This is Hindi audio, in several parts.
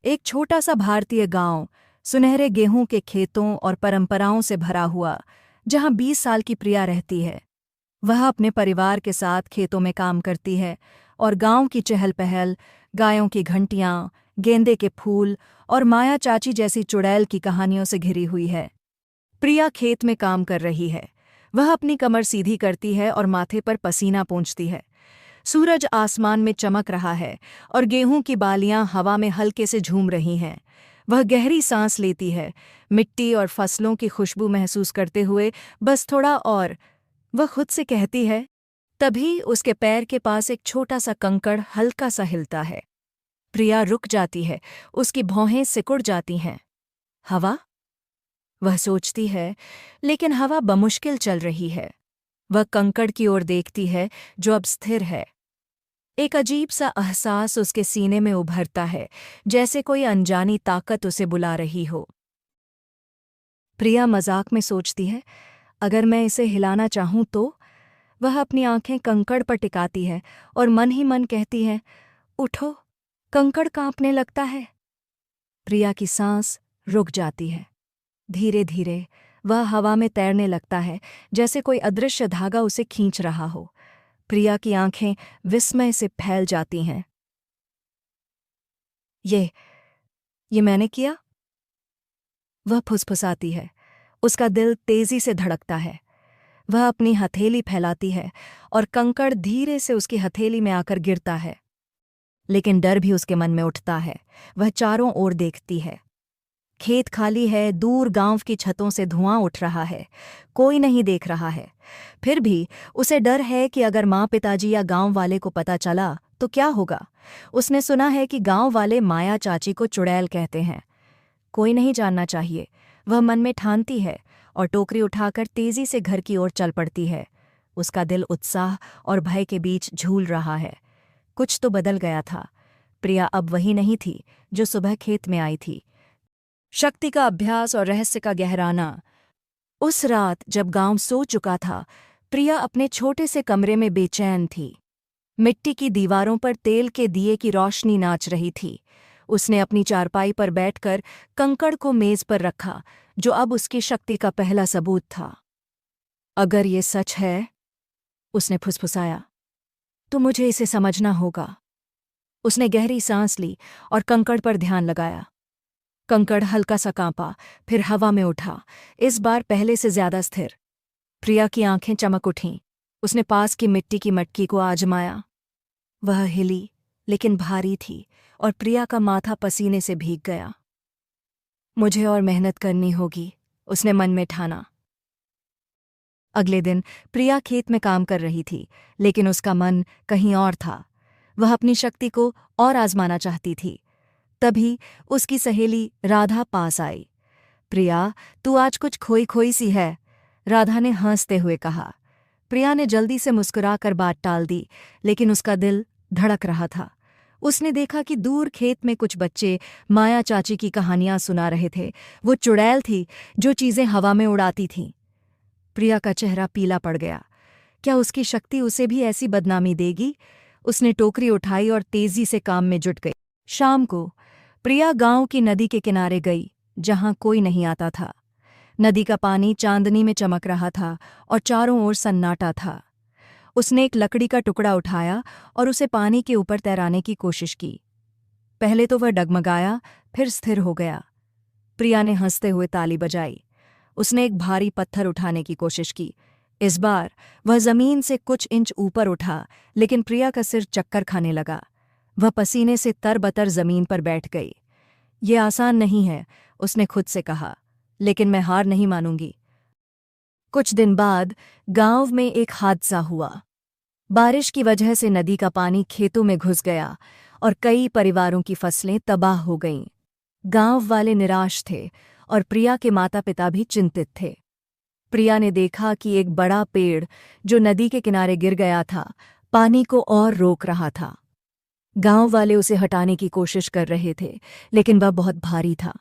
एक छोटा सा भारतीय गांव, सुनहरे गेहूं के खेतों और परंपराओं से भरा हुआ, जहां 20 साल की प्रिया रहती है। वह अपने परिवार के साथ खेतों में काम करती है और गांव की चहल पहल, गायों की घंटियां, गेंदे के फूल और माया चाची जैसी चुड़ैल की कहानियों से घिरी हुई है। प्रिया खेत में काम कर रही है। वह अपनी कमर सीधी करती है और माथे पर पसीना पोंछती है। सूरज आसमान में चमक रहा है और गेहूं की बालियां हवा में हल्के से झूम रही हैं। वह गहरी सांस लेती है, मिट्टी और फसलों की खुशबू महसूस करते हुए। बस थोड़ा और, वह खुद से कहती है। तभी उसके पैर के पास एक छोटा सा कंकड़ हल्का सा हिलता है। प्रिया रुक जाती है, उसकी भौहें सिकुड़ जाती हैं। हवा? वह सोचती है, लेकिन हवा बमुश्किल चल रही है। वह कंकड़ की ओर देखती है, जो अब स्थिर है। एक अजीब सा एहसास उसके सीने में उभरता है, जैसे कोई अनजानी ताकत उसे बुला रही हो। प्रिया मजाक में सोचती है, अगर मैं इसे हिलाना चाहूं तो? वह अपनी आंखें कंकड़ पर टिकाती है और मन ही मन कहती है, उठो। कंकड़ कांपने लगता है। प्रिया की सांस रुक जाती है। धीरे धीरे वह हवा में तैरने लगता है, जैसे कोई अदृश्य धागा उसे खींच रहा हो। प्रिया की आंखें विस्मय से फैल जाती हैं। ये मैंने किया? वह फुसफुसाती है। उसका दिल तेजी से धड़कता है। वह अपनी हथेली फैलाती है और कंकड़ धीरे से उसकी हथेली में आकर गिरता है। लेकिन डर भी उसके मन में उठता है। वह चारों ओर देखती है। खेत खाली है, दूर गांव की छतों से धुआं उठ रहा है। कोई नहीं देख रहा है। फिर भी उसे डर है कि अगर माँ, पिताजी या गांव वाले को पता चला तो क्या होगा। उसने सुना है कि गांव वाले माया चाची को चुड़ैल कहते हैं। कोई नहीं जानना चाहिए, वह मन में ठानती है और टोकरी उठाकर तेजी से घर की ओर चल पड़ती है। उसका दिल उत्साह और भय के बीच झूल रहा है। कुछ तो बदल गया था। प्रिया अब वही नहीं थी जो सुबह खेत में आई थी। शक्ति का अभ्यास और रहस्य का गहराना। उस रात जब गांव सो चुका था, प्रिया अपने छोटे से कमरे में बेचैन थी। मिट्टी की दीवारों पर तेल के दिए की रोशनी नाच रही थी। उसने अपनी चारपाई पर बैठकर कंकड़ को मेज पर रखा, जो अब उसकी शक्ति का पहला सबूत था। अगर ये सच है, उसने फुसफुसाया, तो मुझे इसे समझना होगा। उसने गहरी सांस ली और कंकड़ पर ध्यान लगाया। कंकड़ हल्का सा कांपा, फिर हवा में उठा, इस बार पहले से ज्यादा स्थिर। प्रिया की आंखें चमक उठीं। उसने पास की मिट्टी की मटकी को आजमाया। वह हिली, लेकिन भारी थी और प्रिया का माथा पसीने से भीग गया। मुझे और मेहनत करनी होगी, उसने मन में ठाना। अगले दिन प्रिया खेत में काम कर रही थी, लेकिन उसका मन कहीं और था। वह अपनी शक्ति को और आजमाना चाहती थी। तभी उसकी सहेली राधा पास आई। प्रिया, तू आज कुछ खोई खोई सी है, राधा ने हंसते हुए कहा। प्रिया ने जल्दी से मुस्कुराकर बात टाल दी, लेकिन उसका दिल धड़क रहा था। उसने देखा कि दूर खेत में कुछ बच्चे माया चाची की कहानियां सुना रहे थे। वो चुड़ैल थी जो चीजें हवा में उड़ाती थीं। प्रिया का चेहरा पीला पड़ गया। क्या उसकी शक्ति उसे भी ऐसी बदनामी देगी? उसने टोकरी उठाई और तेजी से काम में जुट गई। शाम को प्रिया गांव की नदी के किनारे गई, जहां कोई नहीं आता था। नदी का पानी चांदनी में चमक रहा था और चारों ओर सन्नाटा था। उसने एक लकड़ी का टुकड़ा उठाया और उसे पानी के ऊपर तैराने की कोशिश की। पहले तो वह डगमगाया, फिर स्थिर हो गया। प्रिया ने हंसते हुए ताली बजाई। उसने एक भारी पत्थर उठाने की कोशिश की। इस बार वह जमीन से कुछ इंच ऊपर उठा, लेकिन प्रिया का सिर चक्कर खाने लगा। वह पसीने से तरबतर जमीन पर बैठ गई। ये आसान नहीं है, उसने खुद से कहा, लेकिन मैं हार नहीं मानूंगी। कुछ दिन बाद गांव में एक हादसा हुआ। बारिश की वजह से नदी का पानी खेतों में घुस गया और कई परिवारों की फसलें तबाह हो गईं। गांव वाले निराश थे और प्रिया के माता पिता भी चिंतित थे। प्रिया ने देखा कि एक बड़ा पेड़ जो नदी के किनारे गिर गया था, पानी को और रोक रहा था। गांव वाले उसे हटाने की कोशिश कर रहे थे, लेकिन वह बहुत भारी था।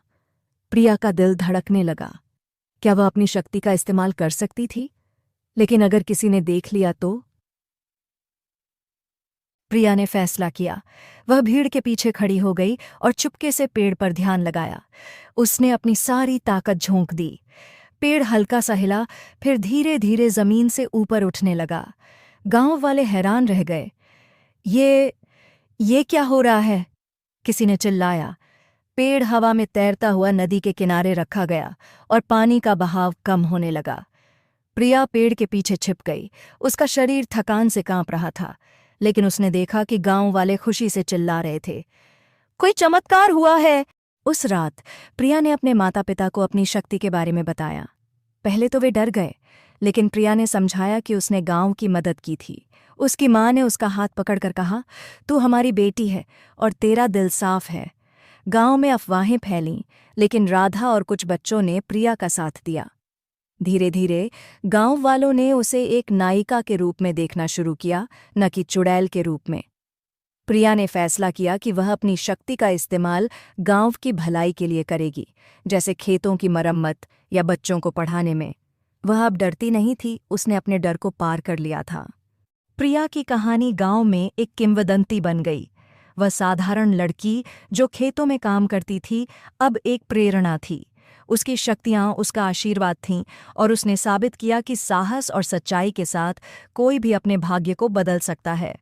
प्रिया का दिल धड़कने लगा। क्या वह अपनी शक्ति का इस्तेमाल कर सकती थी? लेकिन अगर किसी ने देख लिया तो? प्रिया ने फैसला किया। वह भीड़ के पीछे खड़ी हो गई और चुपके से पेड़ पर ध्यान लगाया। उसने अपनी सारी ताकत झोंक दी। पेड़ हल्का सा हिला, फिर धीरे धीरे जमीन से ऊपर उठने लगा। गांव वाले हैरान रह गए। ये क्या हो रहा है? किसी ने चिल्लाया। पेड़ हवा में तैरता हुआ नदी के किनारे रखा गया और पानी का बहाव कम होने लगा। प्रिया पेड़ के पीछे छिप गई। उसका शरीर थकान से कांप रहा था, लेकिन उसने देखा कि गांव वाले खुशी से चिल्ला रहे थे, कोई चमत्कार हुआ है। उस रात प्रिया ने अपने माता पिता को अपनी शक्ति के बारे में बताया। पहले तो वे डर गए, लेकिन प्रिया ने समझाया कि उसने गांव की मदद की थी। उसकी माँ ने उसका हाथ पकड़कर कहा, तू हमारी बेटी है और तेरा दिल साफ है। गांव में अफवाहें फैलीं, लेकिन राधा और कुछ बच्चों ने प्रिया का साथ दिया। धीरे धीरे गांव वालों ने उसे एक नायिका के रूप में देखना शुरू किया, न कि चुड़ैल के रूप में। प्रिया ने फैसला किया कि वह अपनी शक्ति का इस्तेमाल गांव की भलाई के लिए करेगी, जैसे खेतों की मरम्मत या बच्चों को पढ़ाने में। वह अब डरती नहीं थी, उसने अपने डर को पार कर लिया था। प्रिया की कहानी गांव में एक किंवदंती बन गई। वह साधारण लड़की जो खेतों में काम करती थी, अब एक प्रेरणा थी। उसकी शक्तियाँ उसका आशीर्वाद थीं और उसने साबित किया कि साहस और सच्चाई के साथ कोई भी अपने भाग्य को बदल सकता है।